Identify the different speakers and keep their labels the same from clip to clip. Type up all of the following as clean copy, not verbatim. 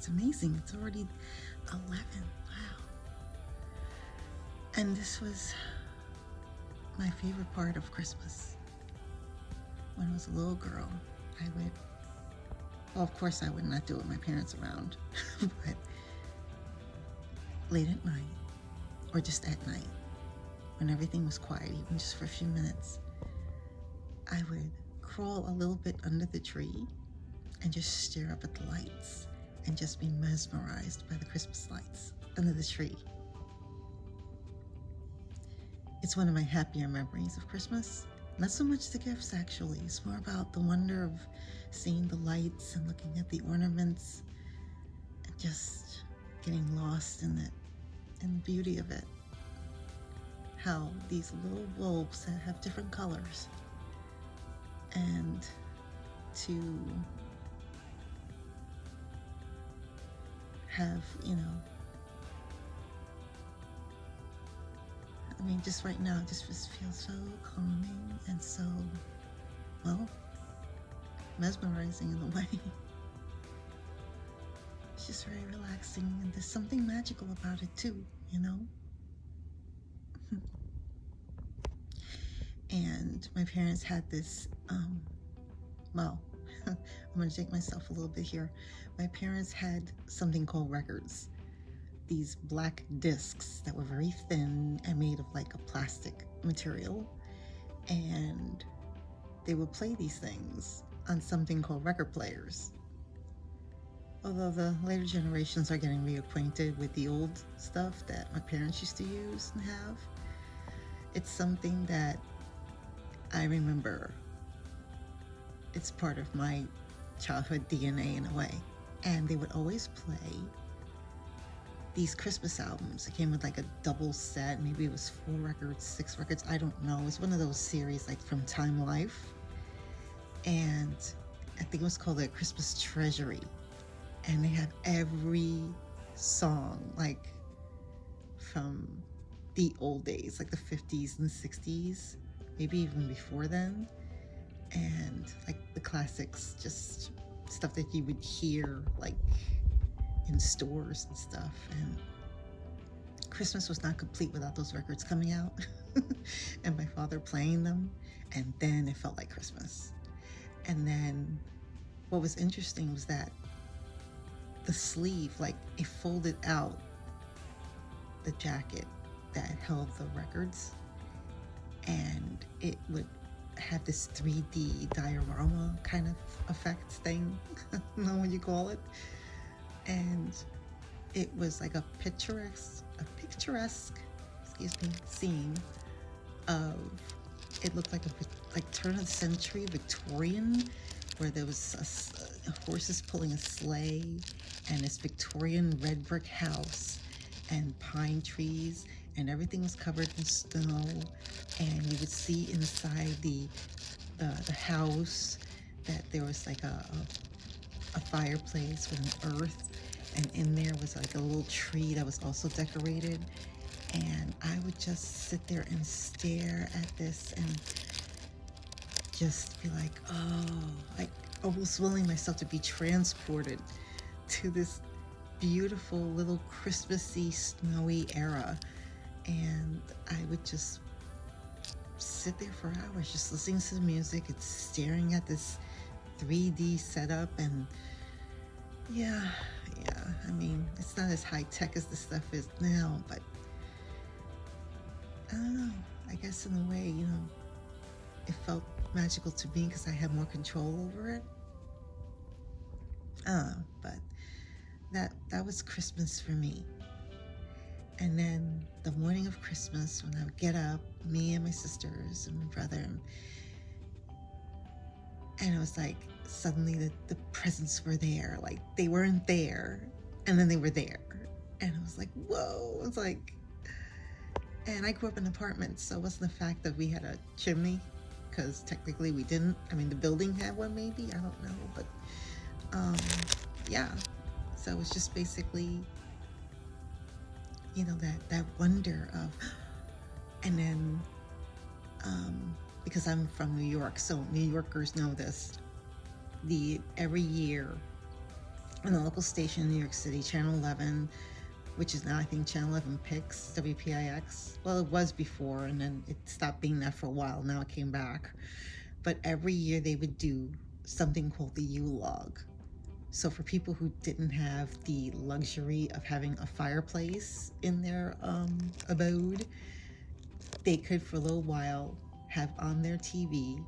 Speaker 1: It's amazing. It's already 11. Wow. And this was my favorite part of Christmas. When I was a little girl, I would, well, of course I would not do it with my parents around, but late at night, or just at night, when everything was quiet, even just for a few minutes, I would crawl a little bit under the tree and just stare up at the lights and just be mesmerized by the Christmas lights under the tree. It's one of my happier memories of Christmas. Not so much the gifts, actually. It's more about the wonder of seeing the lights and looking at the ornaments and just getting lost in it and the beauty of it. How these little bulbs that have different colors, and to have, I mean, just right now, it just feels so calming and so, well, mesmerizing in a way. It's just very relaxing, and there's something magical about it too, And my parents had this, well, I'm going to take myself a little bit here. My parents had something called records. These black discs that were very thin and made of like a plastic material. And they would play these things on something called record players. Although the later generations are getting reacquainted with the old stuff that my parents used to use and have, it's something that I remember. It's part of my childhood DNA in a way. And they would always play these Christmas albums. It came with like a double set. Maybe it was 4 records, 6 records. I don't know. It's one of those series like from Time Life. And I think it was called the Christmas Treasury. And they have every song, like from the old days, like the 50s and 60s, maybe even before then. And like the classics, just stuff that you would hear like in stores and stuff. And Christmas was not complete without those records coming out and my father playing them. And then it felt like Christmas. And then what was interesting was that the sleeve, like it folded out the jacket that held the records, and it would have this 3D diorama kind of effect thing. I don't know what you call it. And it was like a picturesque, scene of, it looked like like turn of the century Victorian, where there was horses pulling a sleigh and this Victorian red brick house and pine trees, and everything was covered in snow, and you would see inside the house that there was like a fireplace with an earth, and in there was like a little tree that was also decorated. And I would just sit there and stare at this and just be like, oh, like almost willing myself to be transported to this beautiful little Christmassy, snowy era. And I would just sit there for hours just listening to the music and staring at this 3D setup. And yeah, I mean, it's not as high tech as this stuff is now, but I don't know, I guess in a way, it felt magical to me because I had more control over it. But that was Christmas for me. And then the morning of Christmas, when I would get up, me and my sisters and my brother, and it was like suddenly the presents were there. Like they weren't there, and then they were there. And I was like, whoa. It's like, and I grew up in apartments, so it wasn't the fact that we had a chimney, because technically we didn't. I mean, the building had one maybe, I don't know, but yeah. So it was just basically, that wonder of, and then because I'm from New York, so New Yorkers know this, every year on the local station in New York City, Channel 11, which is now I think Channel 11 Pix, WPIX. Well, it was before, and then it stopped being that for a while. Now it came back. But every year they would do something called the Yule log. So for people who didn't have the luxury of having a fireplace in their abode, they could for a little while have on their TV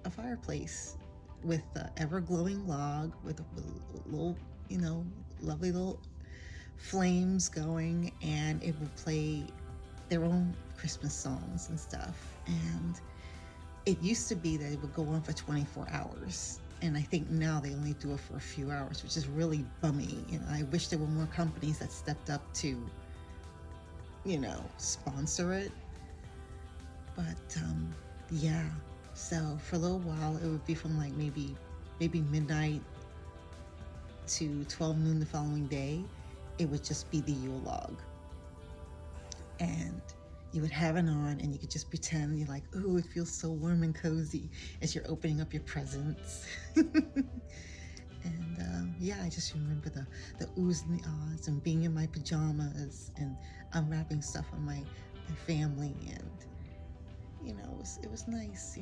Speaker 1: a fireplace with the ever glowing log with a little, lovely little flames going, and it would play their own Christmas songs and stuff. And it used to be that it would go on for 24 hours. And I think now they only do it for a few hours, which is really bummy. I wish there were more companies that stepped up to, sponsor it. But yeah, so for a little while, it would be from like maybe midnight to 12 noon the following day. It would just be the Yule log. And you would have it on, and you could just pretend you're like, oh, it feels so warm and cozy as you're opening up your presents. And yeah, I just remember the oohs and the ahs and being in my pajamas and unwrapping stuff on my family. And, it was nice,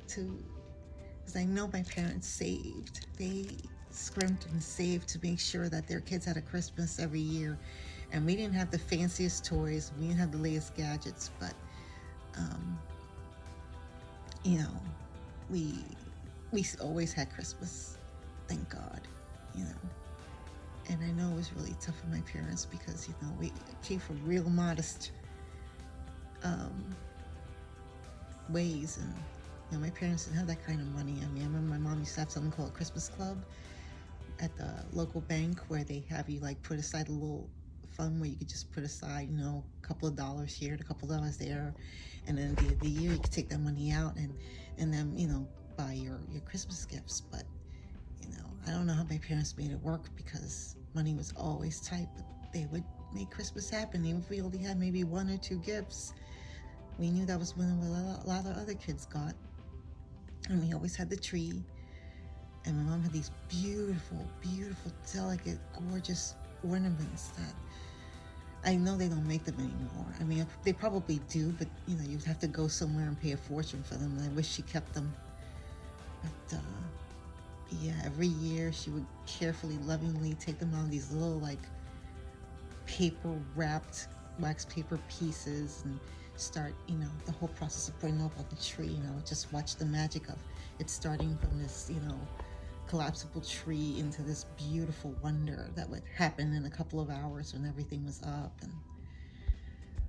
Speaker 1: because I know my parents saved. They scrimped and saved to make sure that their kids had a Christmas every year. And we didn't have the fanciest toys. We didn't have the latest gadgets, but, we always had Christmas. Thank God, And I know it was really tough for my parents because, we came from real modest ways. And, my parents didn't have that kind of money. I mean, I remember my mom used to have something called a Christmas Club at the local bank where they have you, like, put aside a little fund where you could just put aside, a couple of dollars here and a couple of dollars there. And then at the end of the year, you could take that money out and then, buy your Christmas gifts. But, I don't know how my parents made it work because money was always tight, but they would make Christmas happen. Even if we only had maybe 1 or 2 gifts, we knew that was what a lot of other kids got. And we always had the tree. And my mom had these beautiful, beautiful, delicate, gorgeous ornaments that I know they don't make them anymore. I mean, they probably do, but, you'd have to go somewhere and pay a fortune for them. And I wish she kept them. But, yeah, every year she would carefully, lovingly take them on these little, like, paper-wrapped wax paper pieces and start, the whole process of putting them up on the tree. Just watch the magic of it starting from this, collapsible tree into this beautiful wonder that would happen in a couple of hours when everything was up. And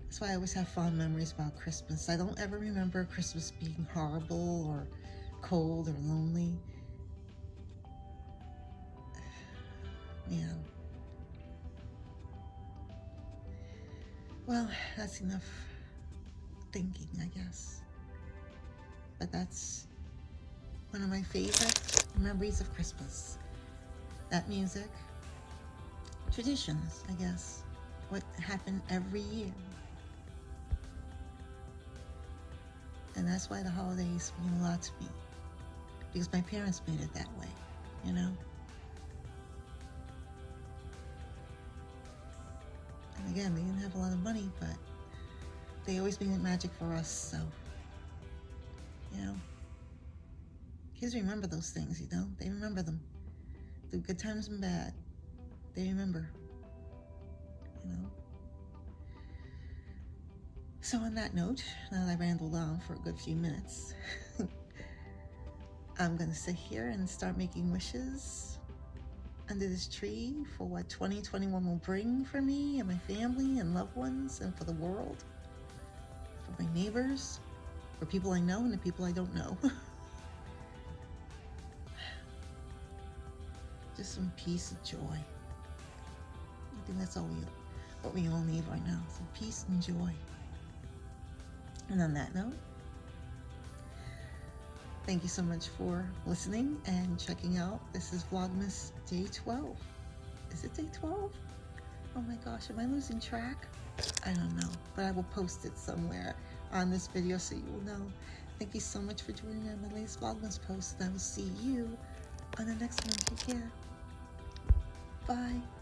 Speaker 1: that's why I always have fond memories about Christmas. I don't ever remember Christmas being horrible or cold or lonely. Man. Well, that's enough thinking, I guess. But that's one of my favorite memories of Christmas. That music, traditions, I guess, what happened every year. And that's why the holidays mean a lot to me, because my parents made it that way, And again, they didn't have a lot of money, but they always made it magic for us, so, kids remember those things, they remember them. The good times and bad, they remember, So on that note, now that I rambled on for a good few minutes, I'm going to sit here and start making wishes under this tree for what 2021 will bring for me and my family and loved ones and for the world, for my neighbors, for people I know and the people I don't know. Just some peace and joy. I think that's what we all need right now, some peace and joy. And on that note, thank you so much for listening and checking out. This is Vlogmas Day 12. Is it Day 12? Oh my gosh, am I losing track? I don't know, but I will post it somewhere on this video so you will know. Thank you so much for joining me on my latest Vlogmas post, and I will see you on the next one. Take care. Bye.